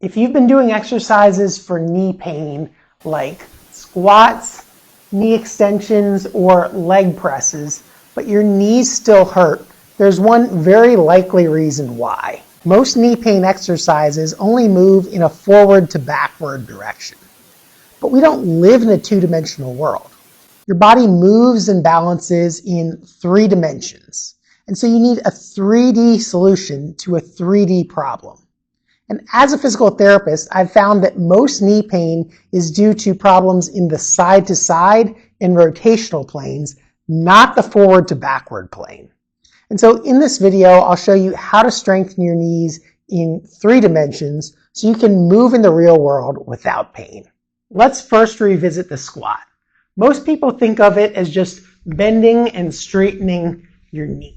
If you've been doing exercises for knee pain like squats, knee extensions, or leg presses, but your knees still hurt, there's one very likely reason why. Most knee pain exercises only move in a forward to backward direction. But we don't live in a two-dimensional world. Your body moves and balances in 3 dimensions. And so you need a 3D solution to a 3D problem. And as a physical therapist, I've found that most knee pain is due to problems in the side-to-side and rotational planes, not the forward to backward plane. And so in this video, I'll show you how to strengthen your knees in 3 dimensions so you can move in the real world without pain. Let's first revisit the squat. Most people think of it as just bending and straightening your knees.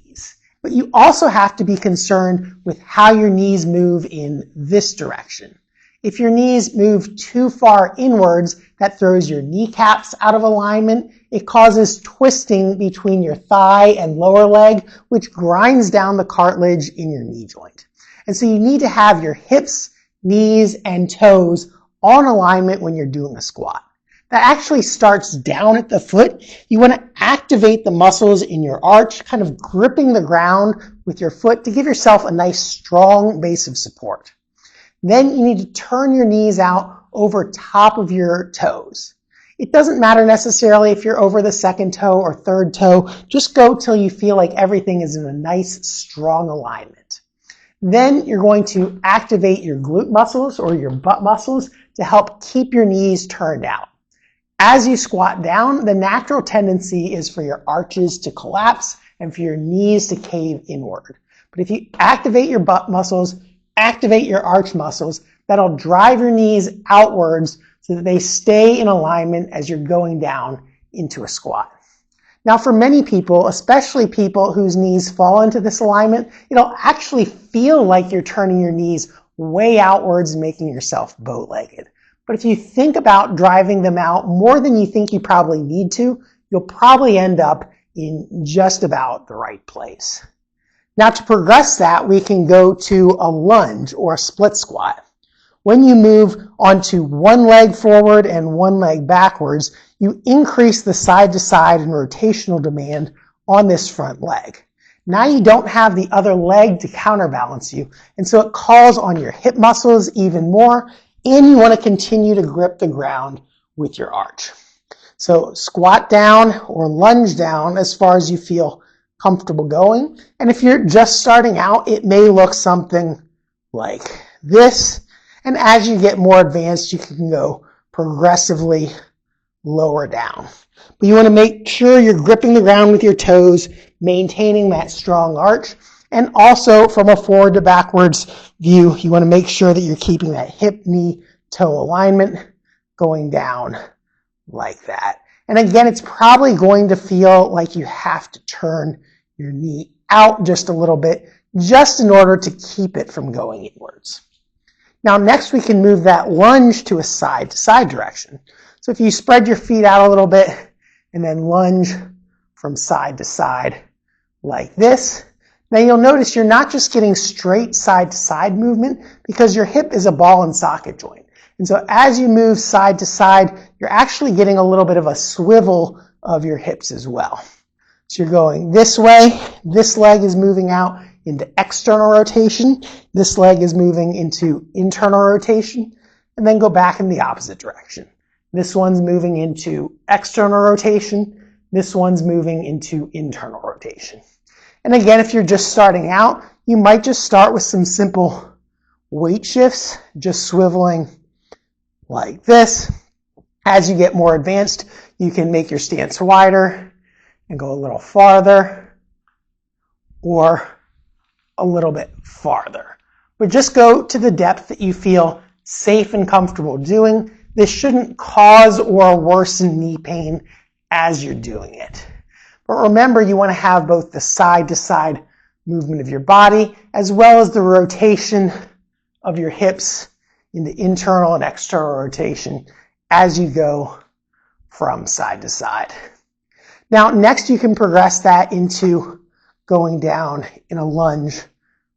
But you also have to be concerned with how your knees move in this direction. If your knees move too far inwards, that throws your kneecaps out of alignment. It causes twisting between your thigh and lower leg, which grinds down the cartilage in your knee joint. And so you need to have your hips, knees, and toes on alignment when you're doing a squat. That actually starts down at the foot. You want to activate the muscles in your arch, kind of gripping the ground with your foot to give yourself a nice strong base of support. Then you need to turn your knees out over top of your toes. It doesn't matter necessarily if you're over the 2nd toe or 3rd toe. Just go till you feel like everything is in a nice strong alignment. Then you're going to activate your glute muscles or your butt muscles to help keep your knees turned out. As you squat down, the natural tendency is for your arches to collapse and for your knees to cave inward. But if you activate your butt muscles, activate your arch muscles, that'll drive your knees outwards so that they stay in alignment as you're going down into a squat. Now for many people, especially people whose knees fall into this alignment, it'll actually feel like you're turning your knees way outwards and making yourself bow-legged. But if you think about driving them out more than you think you probably need to, you'll probably end up in just about the right place. Now to progress that, we can go to a lunge or a split squat. When you move onto one leg forward and one leg backwards, you increase the side-to-side and rotational demand on this front leg. Now you don't have the other leg to counterbalance you, and so it calls on your hip muscles even more, and you want to continue to grip the ground with your arch. So squat down or lunge down as far as you feel comfortable going. And if you're just starting out, it may look something like this. And as you get more advanced, you can go progressively lower down. But you want to make sure you're gripping the ground with your toes, maintaining that strong arch. And also from a forward to backwards view, you want to make sure that you're keeping that hip, knee, toe alignment going down like that. And again, it's probably going to feel like you have to turn your knee out just a little bit, just in order to keep it from going inwards. Now next we can move that lunge to a side-to-side direction. So if you spread your feet out a little bit and then lunge from side to side like this, now you'll notice you're not just getting straight side-to-side movement because your hip is a ball and socket joint. And so as you move side to side, you're actually getting a little bit of a swivel of your hips as well. So you're going this way, this leg is moving out into external rotation, this leg is moving into internal rotation, and then go back in the opposite direction. This one's moving into external rotation, this one's moving into internal rotation. And again, if you're just starting out, you might just start with some simple weight shifts, just swiveling like this. As you get more advanced, you can make your stance wider and go a little farther or a little bit farther. But just go to the depth that you feel safe and comfortable doing. This shouldn't cause or worsen knee pain as you're doing it. But remember, you want to have both the side-to-side movement of your body as well as the rotation of your hips into internal and external rotation as you go from side to side. Now, next you can progress that into going down in a lunge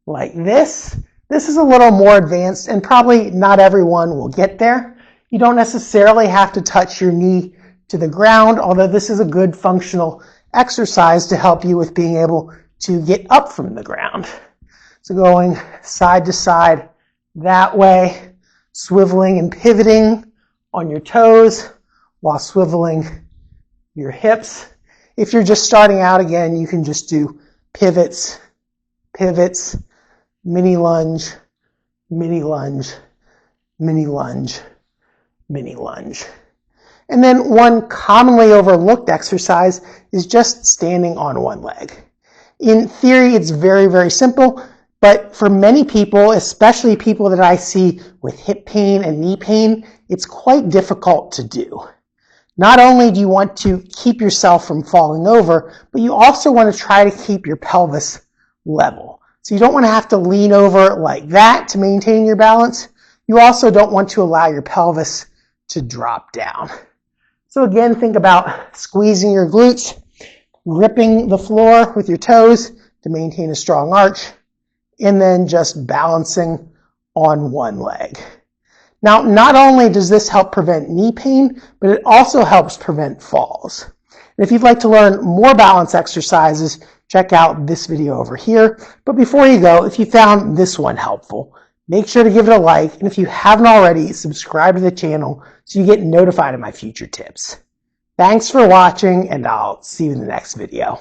like this. This is a little more advanced and probably not everyone will get there. You don't necessarily have to touch your knee to the ground, although this is a good functional exercise to help you with being able to get up from the ground. So going side to side that way, swiveling and pivoting on your toes while swiveling your hips. If you're just starting out, again, you can just do pivots, pivots, mini lunge, mini lunge, mini lunge, mini lunge. And then one commonly overlooked exercise is just standing on one leg. In theory, it's very, very simple, but for many people, especially people that I see with hip pain and knee pain, it's quite difficult to do. Not only do you want to keep yourself from falling over, but you also want to try to keep your pelvis level. So you don't want to have to lean over like that to maintain your balance. You also don't want to allow your pelvis to drop down. So again, think about squeezing your glutes, gripping the floor with your toes to maintain a strong arch, and then just balancing on one leg. Now, not only does this help prevent knee pain, but it also helps prevent falls. And if you'd like to learn more balance exercises, check out this video over here. But before you go, if you found this one helpful, make sure to give it a like. And if you haven't already, subscribe to the channel so you get notified of my future tips. Thanks for watching, and I'll see you in the next video.